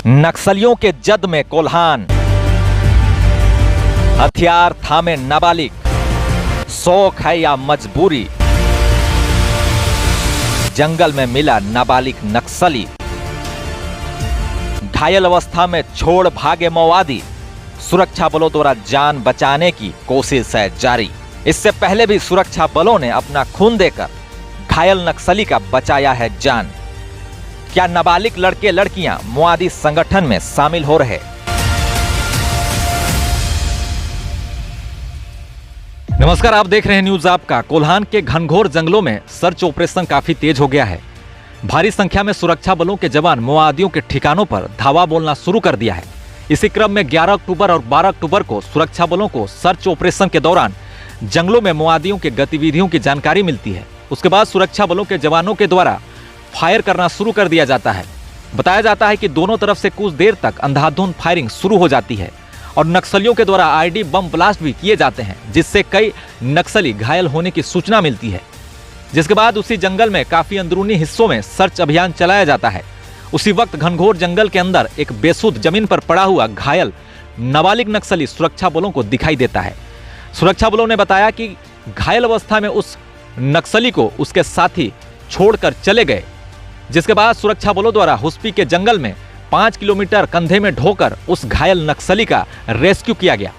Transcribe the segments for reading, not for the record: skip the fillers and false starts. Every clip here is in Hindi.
नक्सलियों के जद में कोल्हान, हथियार थामे नाबालिग, शौक है या मजबूरी, जंगल में मिला नाबालिग नक्सली, घायल अवस्था में छोड़ भागे माओवादी, सुरक्षा बलों द्वारा जान बचाने की कोशिश है जारी। इससे पहले भी सुरक्षा बलों ने अपना खून देकर घायल नक्सली का बचाया है जान। क्या नाबालिग लड़के लड़कियां माओवादी संगठन में शामिल हो रहे? नमस्कार, आप देख रहे हैं न्यूज आपका। कोल्हान के घनघोर जंगलों में सर्च ऑपरेशन काफी तेज हो गया है। भारी संख्या में सुरक्षा बलों के जवान माओवादियों के ठिकानों पर धावा बोलना शुरू कर दिया है। इसी क्रम में 11 अक्टूबर और 12 अक्टूबर को सुरक्षा बलों को सर्च ऑपरेशन के दौरान जंगलों में माओवादियों की गतिविधियों की जानकारी मिलती है। उसके बाद सुरक्षा बलों के जवानों के द्वारा फायर करना शुरू कर दिया जाता है। बताया जाता है कि दोनों तरफ से कुछ देर तक अंधाधुंध फायरिंग शुरू हो जाती है और नक्सलियों के द्वारा आईडी बम ब्लास्ट भी किए जाते हैं, जिससे कई नक्सली घायल होने की सूचना मिलती है। जिसके बाद उसी जंगल में काफी अंदरूनी हिस्सों में सर्च अभियान चलाया जाता है। उसी वक्त घनघोर जंगल के अंदर एक बेसुध जमीन पर पड़ा हुआ घायल नाबालिग नक्सली सुरक्षा बलों को दिखाई देता है। सुरक्षा बलों ने बताया कि घायल अवस्था में उस नक्सली को उसके साथी छोड़कर चले गए। जिसके बाद सुरक्षा बलों द्वारा हुस्पी के जंगल में 5 किलोमीटर कंधे में ढोकर उस घायल नक्सली का रेस्क्यू किया गया।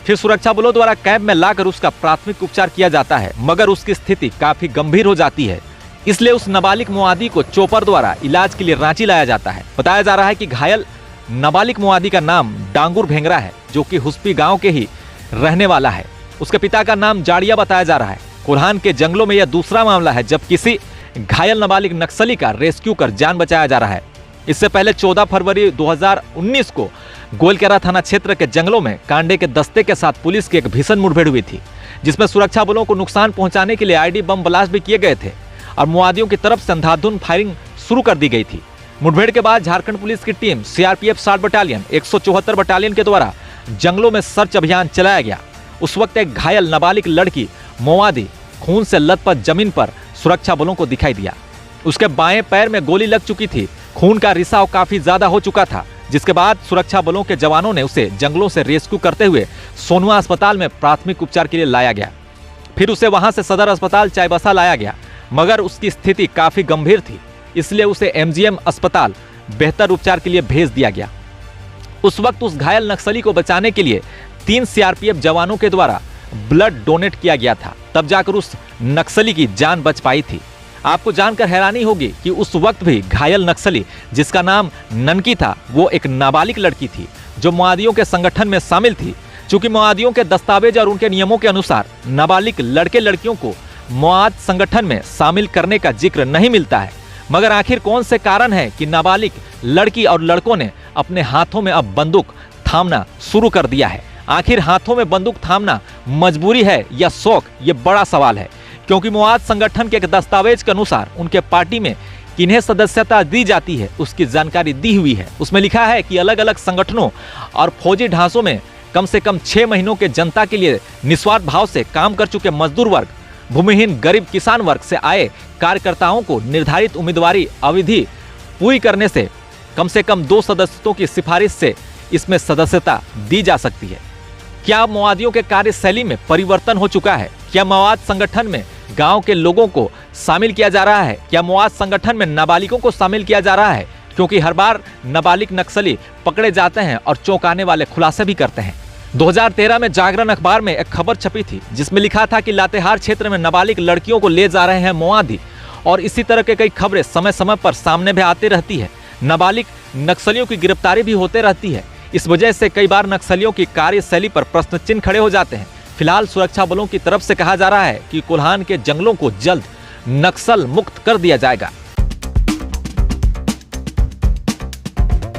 फिर सुरक्षा बलों द्वारा कैंप में लाकर उसका प्राथमिक उपचार किया जाता है, मगर उसकी स्थिति काफी गंभीर हो जाती है। इसलिए उस नाबालिग माओवादी को चोपर द्वारा इलाज के लिए रांची लाया जाता है। बताया जा रहा है कि घायल नाबालिग माओवादी का नाम डांगुर भेंगरा है, जो कि हुस्पी गांव के ही रहने वाला है। उसके पिता का नाम जाड़िया बताया जा रहा है। कोल्हान के जंगलों में यह दूसरा मामला है जब किसी घायल नाबालिग नक्सली का रेस्क्यू कर जान बचाया जा रहा है। इससे पहले 14 फरवरी 2019 को गोलकेरा थाना क्षेत्र के जंगलों में कांडे के दस्ते के साथ पुलिस की एक भीषण मुठभेड़ हुई थी, जिसमें सुरक्षा बलों को नुकसान पहुंचाने के लिए आईडी बम ब्लास्ट भी किए गए थे और माओवादियों की तरफ से अंधाधुंध फायरिंग शुरू कर दी गई थी। मुठभेड़ के बाद झारखंड पुलिस की टीम सीआरपीएफ 60 बटालियन 174 बटालियन के द्वारा जंगलों में सर्च अभियान चलाया गया। उस वक्त एक घायल नाबालिग लड़की माओवादी खून से लथपथ जमीन पर सुरक्षा बलों को दिखाई दिया। उसके बाएं पैर में गोली लग चुकी थी। खून का रिसाव काफी ज्यादा हो चुका था। जिसके बाद सुरक्षा बलों के जवानों ने उसे जंगलों से रेस्क्यू करते हुए सोनुआ अस्पताल में प्राथमिक उपचार के लिए लाया गया। फिर उसे वहां से सदर अस्पताल चाईबासा लाया गया, मगर उसकी स्थिति काफी गंभीर थी, इसलिए उसे एमजीएम अस्पताल बेहतर उपचार के लिए भेज दिया गया। उस वक्त उस घायल नक्सली को बचाने के लिए 3 सीआरपीएफ जवानों के द्वारा ब्लड डोनेट किया गया था, तब जाकर उस नक्सली की जान बच पाई थी। आपको जानकर हैरानी होगी कि उस वक्त भी घायल नक्सली, जिसका नाम ननकी था, वो एक नाबालिग लड़की थी जो माओवादियों के संगठन में शामिल थी। चूंकि माओवादियों के दस्तावेज और उनके नियमों के अनुसार नाबालिग लड़के लड़कियों को माओवाद संगठन में शामिल करने का जिक्र नहीं मिलता है, मगर आखिर कौन से कारण है कि नाबालिग लड़की और लड़कों ने अपने हाथों में अब बंदूक थामना शुरू कर दिया है? आखिर हाथों में बंदूक थामना मजबूरी है या शौक? ये बड़ा सवाल है, क्योंकि माओवाद संगठन के एक दस्तावेज के अनुसार उनके पार्टी में किन्हें सदस्यता दी जाती है उसकी जानकारी दी हुई है। उसमें लिखा है कि अलग अलग संगठनों और फौजी ढांचों में कम से कम 6 महीनों के जनता के लिए निस्वार्थ भाव से काम कर चुके मजदूर वर्ग, भूमिहीन गरीब किसान वर्ग से आए कार्यकर्ताओं को निर्धारित उम्मीदवारी अवधि पूरी करने से कम 2 सदस्यों की सिफारिश से इसमें सदस्यता दी जा सकती है। क्या माओवादियों के कार्यशैली में परिवर्तन हो चुका है? क्या माओवाद संगठन में गांव के लोगों को शामिल किया जा रहा है? क्या माओवाद संगठन में नाबालिगों को शामिल किया जा रहा है? क्योंकि हर बार नाबालिग नक्सली पकड़े जाते हैं और चौंकाने वाले खुलासे भी करते हैं। 2013 में जागरण अखबार में एक खबर छपी थी, जिसमें लिखा था कि लातेहार क्षेत्र में नाबालिग लड़कियों को ले जा रहे हैं माओवादी, और इसी तरह के कई खबरें समय समय पर सामने भी आती रहती है। नाबालिग नक्सलियों की गिरफ्तारी भी होते रहती है। इस वजह से कई बार नक्सलियों की कार्यशैली पर प्रश्न चिन्ह खड़े हो जाते हैं। फिलहाल सुरक्षा बलों की तरफ से कहा जा रहा है कि कोल्हान के जंगलों को जल्द नक्सल मुक्त कर दिया जाएगा।